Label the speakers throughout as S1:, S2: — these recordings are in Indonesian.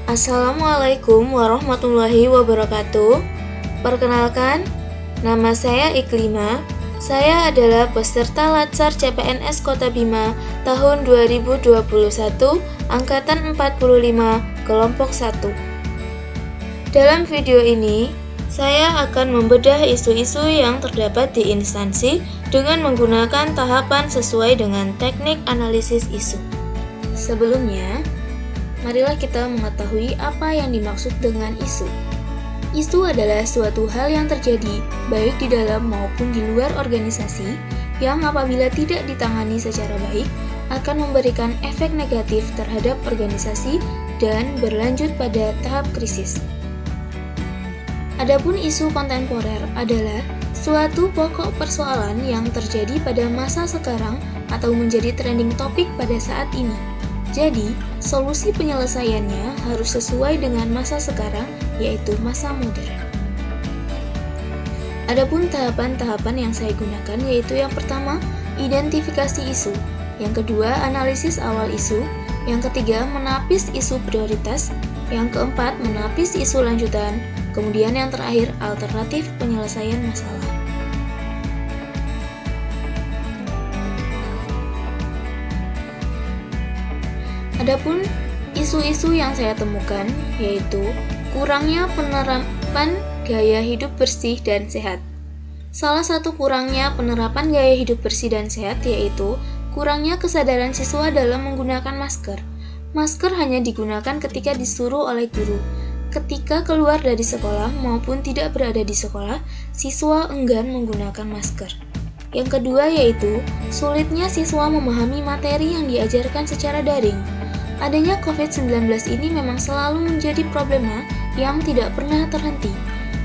S1: Assalamualaikum warahmatullahi wabarakatuh. Perkenalkan, nama saya Iklima. Saya adalah peserta Latsar CPNS Kota Bima tahun 2021, angkatan 45, kelompok 1. Dalam video ini, saya akan membedah isu-isu yang terdapat di instansi dengan menggunakan tahapan sesuai dengan teknik analisis isu. Sebelumnya, marilah kita mengetahui apa yang dimaksud dengan isu. Isu adalah suatu hal yang terjadi baik di dalam maupun di luar organisasi yang apabila tidak ditangani secara baik akan memberikan efek negatif terhadap organisasi dan berlanjut pada tahap krisis. Adapun isu kontemporer adalah suatu pokok persoalan yang terjadi pada masa sekarang atau menjadi trending topik pada saat ini. Jadi, solusi penyelesaiannya harus sesuai dengan masa sekarang, yaitu masa modern. Adapun tahapan-tahapan yang saya gunakan yaitu yang pertama, identifikasi isu, yang kedua, analisis awal isu, yang ketiga, menapis isu prioritas, yang keempat, menapis isu lanjutan, kemudian yang terakhir, alternatif penyelesaian masalah. Adapun isu-isu yang saya temukan yaitu kurangnya penerapan gaya hidup bersih dan sehat. Salah satu kurangnya penerapan gaya hidup bersih dan sehat yaitu kurangnya kesadaran siswa dalam menggunakan masker. Masker hanya digunakan ketika disuruh oleh guru. Ketika keluar dari sekolah maupun tidak berada di sekolah, siswa enggan menggunakan masker. Yang kedua yaitu sulitnya siswa memahami materi yang diajarkan secara daring. Adanya COVID-19 ini memang selalu menjadi problema yang tidak pernah terhenti.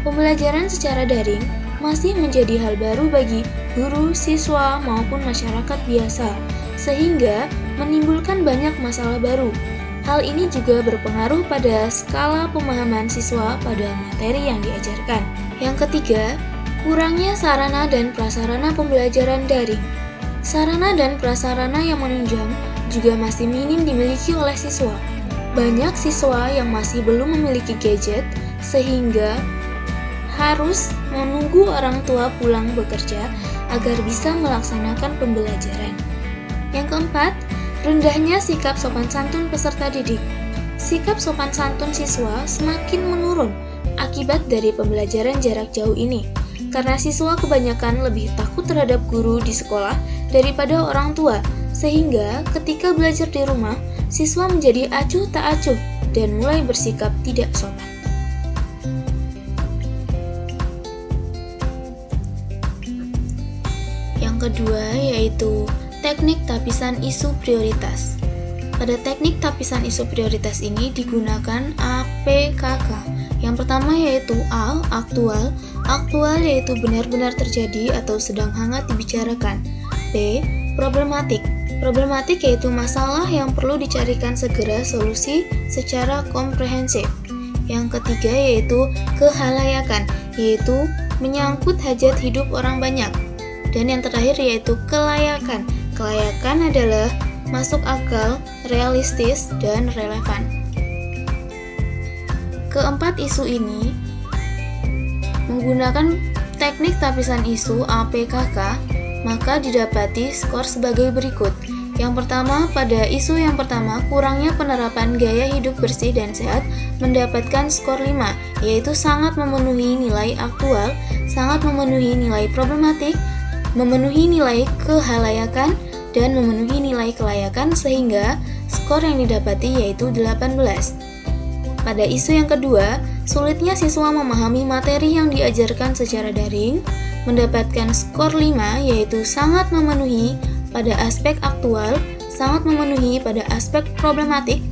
S1: Pembelajaran secara daring masih menjadi hal baru bagi guru, siswa, maupun masyarakat biasa, sehingga menimbulkan banyak masalah baru. Hal ini juga berpengaruh pada skala pemahaman siswa pada materi yang diajarkan. Yang ketiga, kurangnya sarana dan prasarana pembelajaran daring. Sarana dan prasarana yang menunjang juga masih minim dimiliki oleh siswa. Banyak siswa yang masih belum memiliki gadget sehingga harus menunggu orang tua pulang bekerja agar bisa melaksanakan pembelajaran. Yang keempat, rendahnya sikap sopan santun peserta didik. Sikap sopan santun siswa semakin menurun akibat dari pembelajaran jarak jauh ini. Karena siswa kebanyakan lebih takut terhadap guru di sekolah daripada orang tua, sehingga ketika belajar di rumah, siswa menjadi acuh tak acuh dan mulai bersikap tidak sopan. Yang kedua yaitu teknik tapisan isu prioritas. Pada teknik tapisan isu prioritas ini digunakan APKK. Yang pertama yaitu A, aktual. Aktual yaitu benar-benar terjadi atau sedang hangat dibicarakan. B, problematik. Problematik yaitu masalah yang perlu dicarikan segera solusi secara komprehensif. Yang ketiga yaitu kehalayakan, yaitu menyangkut hajat hidup orang banyak. Dan yang terakhir yaitu kelayakan. Kelayakan adalah masuk akal, realistis, dan relevan. Keempat isu ini menggunakan teknik tapisan isu APKK, maka didapati skor sebagai berikut. Yang pertama, pada isu yang pertama, kurangnya penerapan gaya hidup bersih dan sehat mendapatkan skor 5, yaitu sangat memenuhi nilai aktual, sangat memenuhi nilai problematik, memenuhi nilai kehalayakan, dan memenuhi nilai kelayakan sehingga skor yang didapati yaitu 18. Pada isu yang kedua, sulitnya siswa memahami materi yang diajarkan secara daring mendapatkan skor 5 yaitu sangat memenuhi pada aspek aktual, sangat memenuhi pada aspek problematik,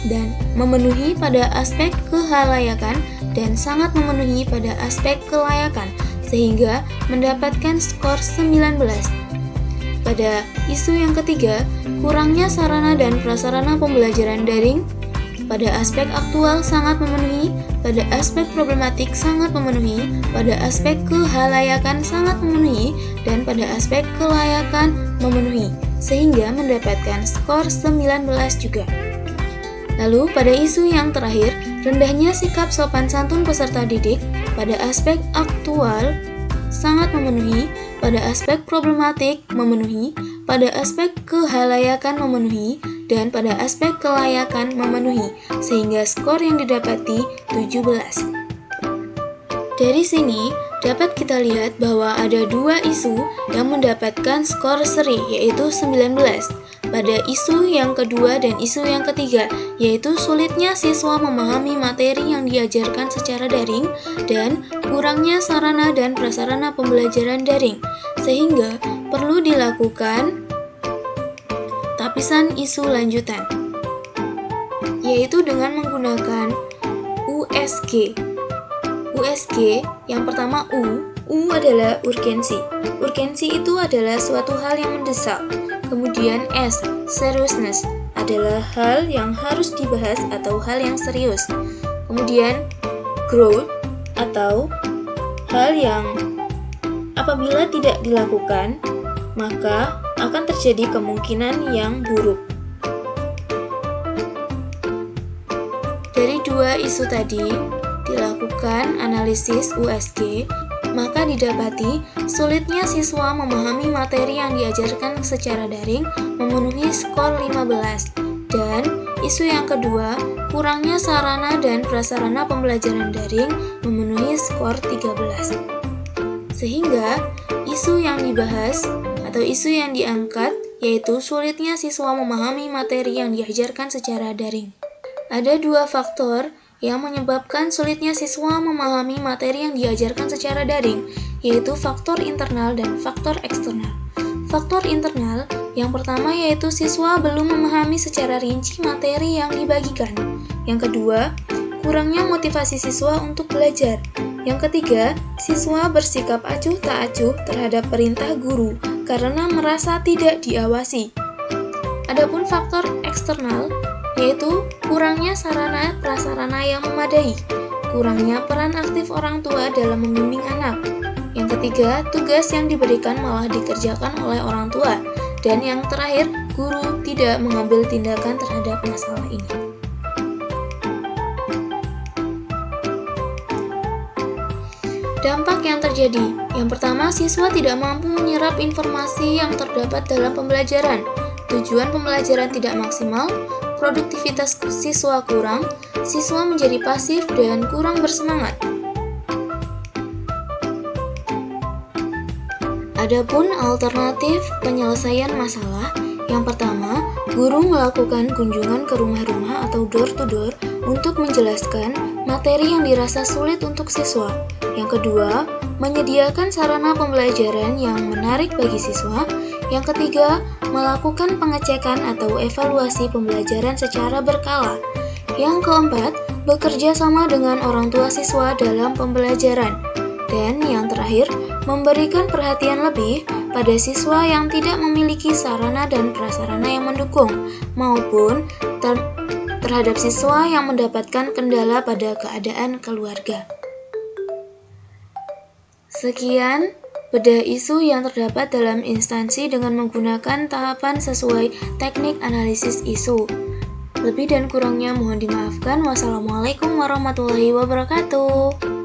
S1: dan memenuhi pada aspek kehalayakan dan sangat memenuhi pada aspek kelayakan sehingga mendapatkan skor 19. Pada isu yang ketiga, kurangnya sarana dan prasarana pembelajaran daring pada aspek aktual sangat memenuhi, pada aspek problematik sangat memenuhi, pada aspek kehalayakan sangat memenuhi, dan pada aspek kelayakan memenuhi, sehingga mendapatkan skor 19 juga. Lalu pada isu yang terakhir, rendahnya sikap sopan santun peserta didik pada aspek aktual sangat memenuhi, pada aspek problematik memenuhi, pada aspek kehalayakan memenuhi, dan pada aspek kelayakan memenuhi, sehingga skor yang didapati 17. Dari sini, dapat kita lihat bahwa ada dua isu yang mendapatkan skor seri, yaitu 19. Pada isu yang kedua dan isu yang ketiga, yaitu sulitnya siswa memahami materi yang diajarkan secara daring dan kurangnya sarana dan prasarana pembelajaran daring, sehingga perlu dilakukan tapisan isu lanjutan, yaitu dengan menggunakan USG. USG yang pertama U adalah urgensi. Urgensi itu adalah suatu hal yang mendesak. Kemudian S, seriousness, adalah hal yang harus dibahas atau hal yang serius. Kemudian growth, atau hal yang apabila tidak dilakukan, maka akan terjadi kemungkinan yang buruk. Dari dua isu tadi, dilakukan analisis USG, maka didapati sulitnya siswa memahami materi yang diajarkan secara daring memenuhi skor 15, dan isu yang kedua, kurangnya sarana dan prasarana pembelajaran daring memenuhi skor 13. Sehingga isu yang dibahas atau isu yang diangkat yaitu sulitnya siswa memahami materi yang diajarkan secara daring. Ada dua faktor yang menyebabkan sulitnya siswa memahami materi yang diajarkan secara daring, yaitu faktor internal dan faktor eksternal. Faktor internal yang pertama yaitu siswa belum memahami secara rinci materi yang dibagikan. Yang kedua, kurangnya motivasi siswa untuk belajar. Yang ketiga, siswa bersikap acuh tak acuh terhadap perintah guru karena merasa tidak diawasi. Adapun faktor eksternal yaitu kurangnya sarana prasarana yang memadai, kurangnya peran aktif orang tua dalam membimbing anak. Yang ketiga, tugas yang diberikan malah dikerjakan oleh orang tua. Dan yang terakhir, guru tidak mengambil tindakan terhadap masalah ini. Dampak yang terjadi, yang pertama, siswa tidak mampu menyerap informasi yang terdapat dalam pembelajaran. Tujuan pembelajaran tidak maksimal, produktivitas siswa kurang, siswa menjadi pasif dan kurang bersemangat. Adapun alternatif penyelesaian masalah, yang pertama, guru melakukan kunjungan ke rumah-rumah atau door to door untuk menjelaskan materi yang dirasa sulit untuk siswa. Yang kedua, menyediakan sarana pembelajaran yang menarik bagi siswa. Yang ketiga, melakukan pengecekan atau evaluasi pembelajaran secara berkala. Yang keempat, bekerja sama dengan orang tua siswa dalam pembelajaran. Dan yang terakhir, memberikan perhatian lebih pada siswa yang tidak memiliki sarana dan prasarana yang mendukung, maupun terhadap siswa yang mendapatkan kendala pada keadaan keluarga. Sekian bedah isu yang terdapat dalam instansi dengan menggunakan tahapan sesuai teknik analisis isu. Lebih dan kurangnya mohon dimaafkan. Wassalamualaikum warahmatullahi wabarakatuh.